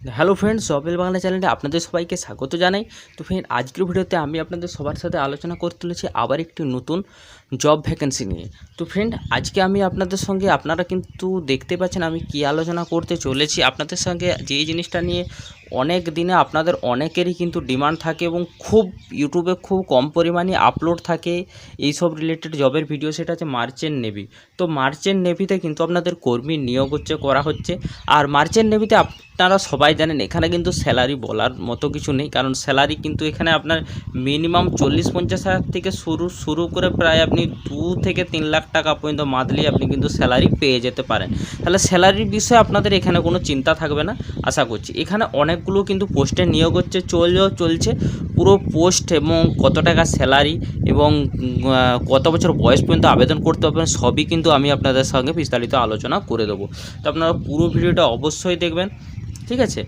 Hello friends, জবেল Bangla চ্যানেলে আপনাদের সবাইকে স্বাগত জানাই। তো ফ্রেন্ড, আজকের ভিডিওতে আমি আপনাদের সবার সাথে আলোচনা করতে চলেছি আবার একটি নতুন জব ভ্যাকেন্সি নিয়ে। তো ফ্রেন্ড, আজকে আমি আপনাদের সঙ্গে আপনারা কিন্তু দেখতে পাচ্ছেন আমি কি আলোচনা করতে চলেছি। আপনাদের সঙ্গে যেই জিনিসটা নিয়ে অনেক দিনে আপনাদের অনেকেরই কিন্তু ডিমান্ড থাকে এবং খুব ইউটিউবে খুব কম পরিমাণে আপলোড থাকে এইসব রিলেটেড জবের ভিডিও, সেটা হচ্ছে মার্চেন্ট নেভি। তো মার্চেন্ট নেভিতে কিন্তু আপনাদের কর্মী নিয়োগ করা হচ্ছে। আর মার্চেন্ট নেভিতে আপনারা সবাই জানেন এখানে কিন্তু স্যালারি বলার মতো কিছু নেই, কারণ স্যালারি কিন্তু এখানে আপনার মিনিমাম 40-50 হাজার থেকে শুরু করে প্রায় আপনি 2 থেকে 3 লাখ টাকা পর্যন্ত মান্থলি আপনি কিন্তু স্যালারি পেয়ে যেতে পারেন। তাহলে স্যালারির বিষয়ে আপনাদের এখানে কোনো চিন্তা থাকবে না আশা করছি। এখানে অনেকগুলো কিন্তু পোস্টে নিয়োগ চলছে পুরো পোস্ট এবং কত টাকা স্যালারি এবং কত বছর বয়স পর্যন্ত আবেদন করতে পারবেন সবই কিন্তু আমি আপনাদের সঙ্গে বিস্তারিত আলোচনা করে দেবো। তো আপনারা পুরো ভিডিওটা অবশ্যই দেখবেন, ঠিক আছে।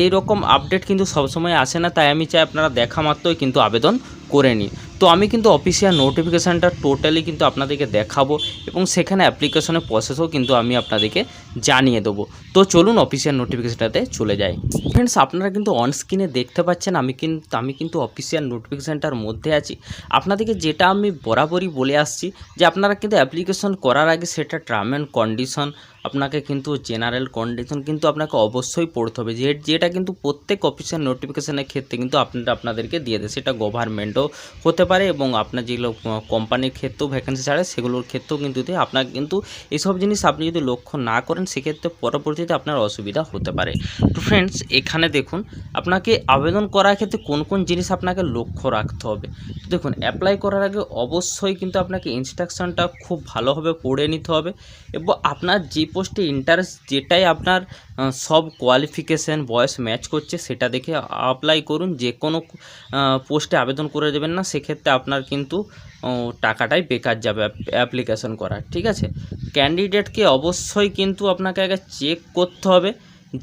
এইরকম আপডেট কিন্তু সবসময় আসে না, তাই আমি চাই আপনারা দেখা মাত্রই কিন্তু আবেদন করে নিন। তো আমি কিন্তু অফিসিয়াল নোটিফিকেশানটা টোটালি কিন্তু আপনাদেরকে দেখাবো এবং সেখানে অ্যাপ্লিকেশনের প্রসেসও কিন্তু আমি আপনাদেরকে জানিয়ে দেবো। তো চলুন অফিসিয়াল নোটিফিকেশানটাতে চলে যাই। ফ্রেন্ডস, আপনারা কিন্তু অন স্ক্রিনে দেখতে পাচ্ছেন আমি কিন্তু অফিসিয়াল নোটিফিকেশানটার মধ্যে আছি। আপনাদেরকে যেটা আমি বরাবরই বলে আসছি যে আপনারা কিন্তু অ্যাপ্লিকেশন করার আগে সেটা টার্ম অ্যান্ড কন্ডিশন আপনাকে কিন্তু জেনারেল কন্ডিশন কিন্তু আপনাকে অবশ্যই পড়তে হবে, যেটা কিন্তু প্রত্যেক অফিসিয়াল নোটিফিকেশনের ক্ষেত্রে কিন্তু আপনাদেরকে দিয়ে দেয়। সেটা গভর্নমেন্টও হতে পারে এবং আপনার যেগুলো কোম্পানির ক্ষেত্রেও ভ্যাকেন্সি ছাড়ে সেগুলোর ক্ষেত্রেও কিন্তু দিয়ে আপনাকে কিন্তু এইসব জিনিস আপনি যদি লক্ষ্য না করেন সেক্ষেত্রে পরবর্তীতে আপনার অসুবিধা হতে পারে। তো ফ্রেন্ডস, এখানে দেখুন আপনাকে আবেদন করার ক্ষেত্রে কোন কোন জিনিস আপনাকে লক্ষ্য রাখতে হবে। দেখুন, অ্যাপ্লাই করার আগে অবশ্যই কিন্তু আপনাকে ইনস্ট্রাকশনটা খুব ভালোভাবে পড়ে নিতে হবে এবং আপনার যে পোস্টে ইন্টারেস্ট, যেটাই আপনার সব কোয়ালিফিকেশান বয়স ম্যাচ করছে সেটা দেখে অ্যাপ্লাই করুন। যে কোনো পোস্টে আবেদন করে দেবেন না, সেক্ষেত্রে আপনার কিন্তু টাকাটাই বেকার যাবে অ্যাপ্লিকেশন করার, ঠিক আছে। ক্যান্ডিডেটকে অবশ্যই কিন্তু আপনাকে আগে চেক করতে হবে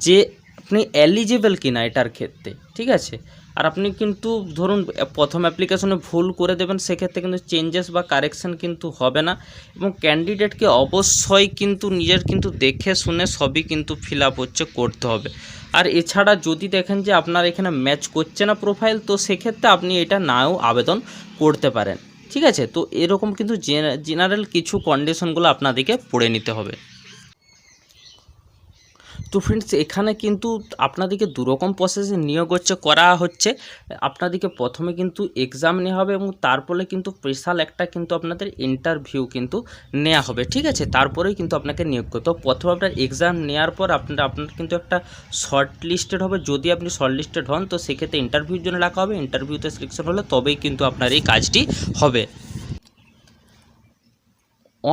যে আপনি এলিজিবল কিনা এটার ক্ষেত্রে, ঠিক আছে। আর আপনি কিন্তু ধরুন প্রথম অ্যাপ্লিকেশনে ভুল করে দেবেন, সেক্ষেত্রে কিন্তু চেঞ্জেস বা কারেকশান কিন্তু হবে না। এবং ক্যান্ডিডেটকে অবশ্যই কিন্তু নিজের কিন্তু দেখে শুনে সবই কিন্তু ফিল আপ করতে হবে। আর এছাড়া যদি দেখেন যে আপনার এখানে ম্যাচ করছে না প্রোফাইল, তো সেক্ষেত্রে আপনি এটা নাও আবেদন করতে পারেন, ঠিক আছে। তো এরকম কিন্তু জেনারেল কিছু কন্ডিশনগুলো আপনাদেরকে পড়ে নিতে হবে। তো ফ্রেন্ডস, এখানে কিন্তু আপনাদেরকে দুরকম প্রসেসে নিয়োগ করা হচ্ছে। আপনাদেরকে প্রথমে কিন্তু এক্সাম নেওয়া হবে এবং তারপরে কিন্তু স্পেশাল একটা কিন্তু আপনাদের ইন্টারভিউ কিন্তু নেওয়া হবে, ঠিক আছে। তারপরেই কিন্তু আপনাকে নিয়োগ করতে হবে। প্রথমে আপনার এক্সাম নেওয়ার পর আপনার কিন্তু একটা শর্ট লিস্টেড হবে। যদি আপনি শর্ট লিস্টেড হন তো সেক্ষেত্রে ইন্টারভিউর জন্য রাখা হবে। ইন্টারভিউতে সিলেকশন হলে তবেই কিন্তু আপনার এই কাজটি হবে।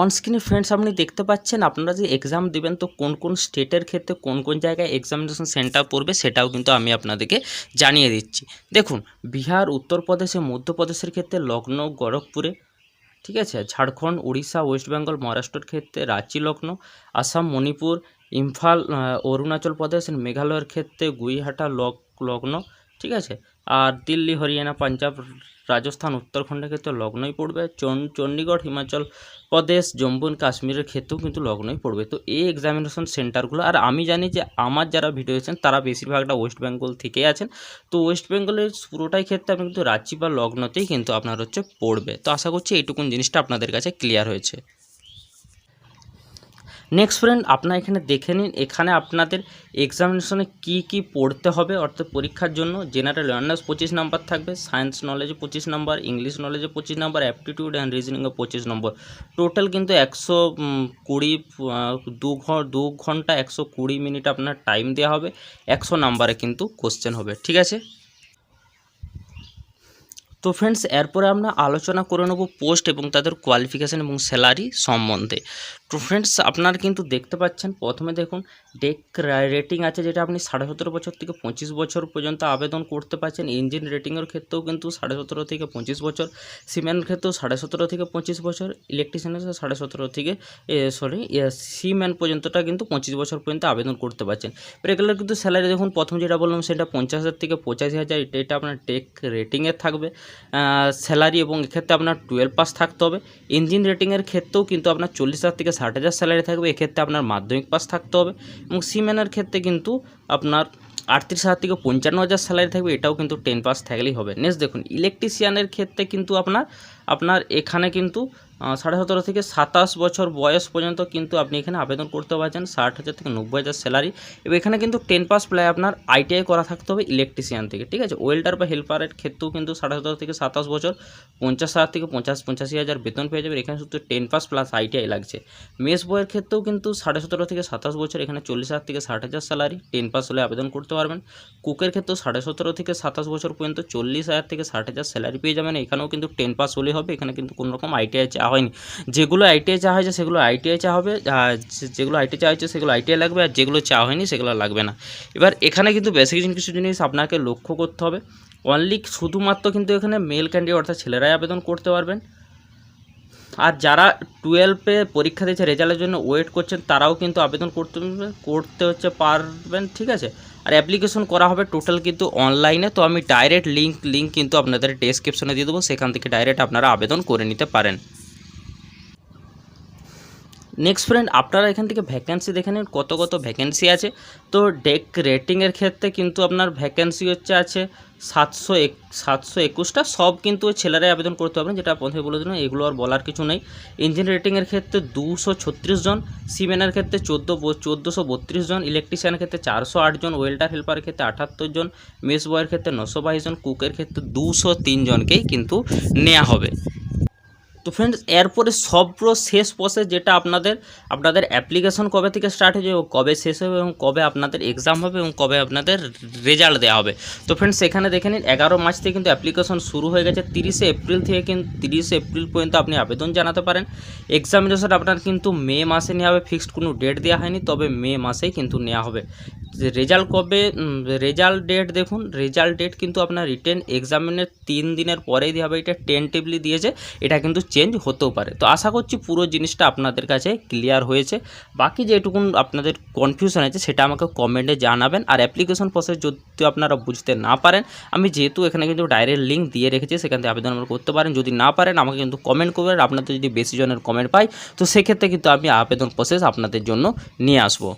অন স্ক্রিনে ফ্রেন্ডস আপনি দেখতে পাচ্ছেন আপনারা যে এক্সাম দেবেন তো কোন কোন স্টেটের ক্ষেত্রে কোন কোন জায়গায় এক্সামিনেশন সেন্টার পড়বে সেটাও কিন্তু আমি আপনাদেরকে জানিয়ে দিচ্ছি। দেখুন, বিহার, উত্তরপ্রদেশে, মধ্যপ্রদেশের ক্ষেত্রে লখনৌ, গোরখপুরে, ঠিক আছে। ঝাড়খণ্ড, উড়িষ্যা, ওয়েস্ট বেঙ্গল, মহারাষ্ট্রের ক্ষেত্রে রাঁচি, লখনৌ, আসাম, মণিপুর, ইম্ফল, অরুণাচল প্রদেশ, মেঘালয়ের ক্ষেত্রে গুইহাটা, লখনৌ, ঠিক আছে। আর দিল্লি, হরিয়ানা, পাঞ্জাব, রাজস্থান, উত্তরাখণ্ডের ক্ষেত্রে লখনৌই পড়বে। চণ্ডীগড়, হিমাচল প্রদেশ, জম্মু অ্যান্ড কাশ্মীরের ক্ষেত্রেও কিন্তু লখনৌই পড়বে। তো এই এক্সামিনেশন সেন্টারগুলো, আর আমি জানি যে আমার যারা ভিডিও আছেন তারা বেশিরভাগটা ওয়েস্ট বেঙ্গল থেকেই আছেন। তো ওয়েস্ট বেঙ্গলের পুরোটাই ক্ষেত্রে আপনি কিন্তু রাঁচি বা লখনৌতেই কিন্তু আপনার পড়বে। তো আশা করছি এইটুকুন জিনিসটা আপনাদের কাছে ক্লিয়ার হয়েছে। নেক্সট ফ্রেন্ড, আপনারা এখানে দেখে নিন, এখানে আপনাদের এক্সামিনেশনে কি পড়তে হবে। অর্থাৎ পরীক্ষার জন্য জেনারেল অ্যাওয়ারনেস 25 নাম্বার থাকবে, সায়েন্স নলেজে 25 নাম্বার, ইংলিশ নলেজে 25 নাম্বার, অ্যাপটিটিউড অ্যান্ড রিজনিংয়ে 25 নম্বর। টোটাল কিন্তু 120 2 ঘন্টা 120 মিনিট আপনার টাইম দেওয়া হবে। 100 নাম্বারে কিন্তু কোশ্চেন হবে, ঠিক আছে। তো ফ্রেন্ডস, এরপরে আমরা আলোচনা করে নেব পোস্ট এবং তাদের কোয়ালিফিকেশান এবং স্যালারি সম্বন্ধে। তো ফ্রেন্ডস, আপনারা কিন্তু দেখতে পাচ্ছেন প্রথমে দেখুন ডেক রেটিং আছে, যেটা আপনি 17.5 বছর থেকে 25 বছর পর্যন্ত আবেদন করতে পারছেন। ইঞ্জিন রেটিংয়ের ক্ষেত্রেও কিন্তু 17.5 থেকে 25 বছর, সিমেন্টের ক্ষেত্রেও 17.5 থেকে 25 বছর, ইলেকট্রিশিয়ানের 17.5 থেকে সিম্যান পর্যন্তটা কিন্তু 25 বছর পর্যন্ত আবেদন করতে পারছেন। রেগুলার কিন্তু স্যালারি দেখুন, প্রথম যেটা বললাম সেটা 50,000 থেকে 85,000, এটা আপনার টেক রেটিংয়ের থাকবে স্যালারি এবং এক্ষেত্রে আপনার 12 পাস থাকতে হবে। ইঞ্জিন রেটিংয়ের ক্ষেত্রেও কিন্তু আপনার 40,000 থেকে 60,000 স্যালারি থাকবে, এক্ষেত্রে আপনার মাধ্যমিক পাস থাকতে হবে। এবং সিম্যানের ক্ষেত্রে কিন্তু আপনার 38,000 থেকে 55,000 স্যালারি থাকবে, এটাও কিন্তু 10 পাস থাকলেই হবে। নেক্সট দেখুন ইলেকট্রিশিয়ানের ক্ষেত্রে কিন্তু আপনার এখানে কিন্তু 17.5 থেকে 27 বছর বয়স পর্যন্ত কিন্তু আপনি এখানে আবেদন করতে পারছেন। 60,000 থেকে 90,000 স্যালারি। এবং এখানে কিন্তু 10 পাস প্রায় আপনার ITI করা থাকতে হবে ইলেকট্রিশিয়ান থেকে, ঠিক আছে। ওয়েল্ডার বা হেল্পারের ক্ষেত্রেও কিন্তু 17.5 থেকে 27 বছর 50,000 থেকে 85,000 বেতন পেয়ে যাবে। এখানে শুধু 10 পাস প্লাস ITI লাগছে। মেস বয়ের ক্ষেত্রেও কিন্তু 17.5 থেকে 27 বছর, এখানে 40,000 থেকে 60,000 স্যালারি, 10 পাস হলে আবেদন করতে পারবেন। কুকের ক্ষেত্রেও 17.5 থেকে 27 বছর পর্যন্ত 40,000 থেকে 60,000 স্যালারি পেয়ে যাবেন। এখানেও কিন্তু 10 পাস হলেই হবে। এখানে কিন্তু কোনো রকম ITI চাওয়া হয়নি। যেগুলো ITI চাওয়া হয়েছে সেগুলো ITI চাওয়া হবে, যেগুলো ITI চাওয়া হয়েছে সেগুলো ITI লাগবে, আর যেগুলো চাওয়া হয়নি সেগুলো লাগবে না। এবার এখানে কিন্তু বেসিক কিছু জিনিস আপনাকে লক্ষ্য করতে হবে। অনলি শুধুমাত্র কিন্তু এখানে মেল ক্যান্ডিডেট অর্থাৎ ছেলেরাই আবেদন করতে পারবেন। আর যারা 12-এ পরীক্ষা দিয়েছে রেজাল্টের জন্য ওয়েট করছেন তারাও কিন্তু আবেদন করতে পারবেন, ঠিক আছে। আর অ্যাপ্লিকেশন করা হবে টোটাল কিন্তু অনলাইনে। তো আমি ডাইরেক্ট লিঙ্ক কিন্তু আপনাদের ডেসক্রিপশনে দিয়ে দেবো, সেখান থেকে ডাইরেক্ট আপনারা আবেদন করে নিতে পারেন। নেক্সট ফ্রেন্ড, আপনারা এখান থেকে ভ্যাকেন্সি দেখে নিন কত ভ্যাকেন্সি আছে। তো ডেক রেটিংয়ের ক্ষেত্রে কিন্তু আপনার ভ্যাকেন্সি আছে 721টা। সব কিন্তু ছেলেরাই আবেদন করতে পারবেন, যেটা প্রথমে বলে দিলাম, এগুলো আর বলার কিছু নেই। ইঞ্জিন রেটিংয়ের ক্ষেত্রে 236 জন, সিমেনের ক্ষেত্রে 1432 জন, ইলেকট্রিশিয়ানের ক্ষেত্রে 408 জন, ওয়েল্ডার হেল্পারের ক্ষেত্রে 78 জন, মেস বয়ের ক্ষেত্রে 922 জন, কুকের ক্ষেত্রে 203 জনকেই কিন্তু নেওয়া হবে। তো ফ্রেন্ডস, এরপরে শেষ প্রসেস যেটা আপনাদের অ্যাপ্লিকেশন কবে থেকে স্টার্ট হয়ে যাবে, কবে শেষ হবে এবং কবে আপনাদের এক্সাম হবে এবং কবে আপনাদের রেজাল্ট দেওয়া হবে। তো ফ্রেন্ডস, এখানে দেখে নিন 11 মার্চ থেকে কিন্তু অ্যাপ্লিকেশন শুরু হয়ে গেছে। 30 এপ্রিল থেকে কিন্তু 30 এপ্রিল পর্যন্ত আপনি আবেদন জানাতে পারেন। এক্সামিনেশন আপনার কিন্তু মে মাসে নেওয়া হবে, ফিক্সড কোনো ডেট দেওয়া হয়নি, তবে মে মাসেই কিন্তু নেওয়া হবে। রেজাল্ট কবে, রেজাল্ট ডেট দেখুন, রেজাল্ট ডেট কিন্তু আপনার রিটেন এক্সামিনের 3 দিনের পরেই দেওয়া হবে। এটা টেন্টেটিভলি দিয়েছে, এটা কিন্তু চেঞ্জ হতেও পারে। তো আশা করছি পুরো জিনিসটা আপনাদের কাছে ক্লিয়ার হয়েছে। বাকি যেটুকুন আপনাদের কনফিউশন আছে সেটা আমাকে কমেন্টে জানাবেন। আর অ্যাপ্লিকেশন প্রসেস যদি আপনারা বুঝতে না পারেন, আমি যেহেতু এখানে কিন্তু ডাইরেক্ট লিঙ্ক দিয়ে রেখেছি, সেখান থেকে আবেদন করতে পারেন। যদি না পারেন আমাকে কিন্তু কমেন্ট করবেন। আপনাদের যদি বেশি জনের কমেন্ট পাই তো সেক্ষেত্রে কিন্তু আমি আবেদন প্রসেস আপনাদের জন্য নিয়ে আসবো।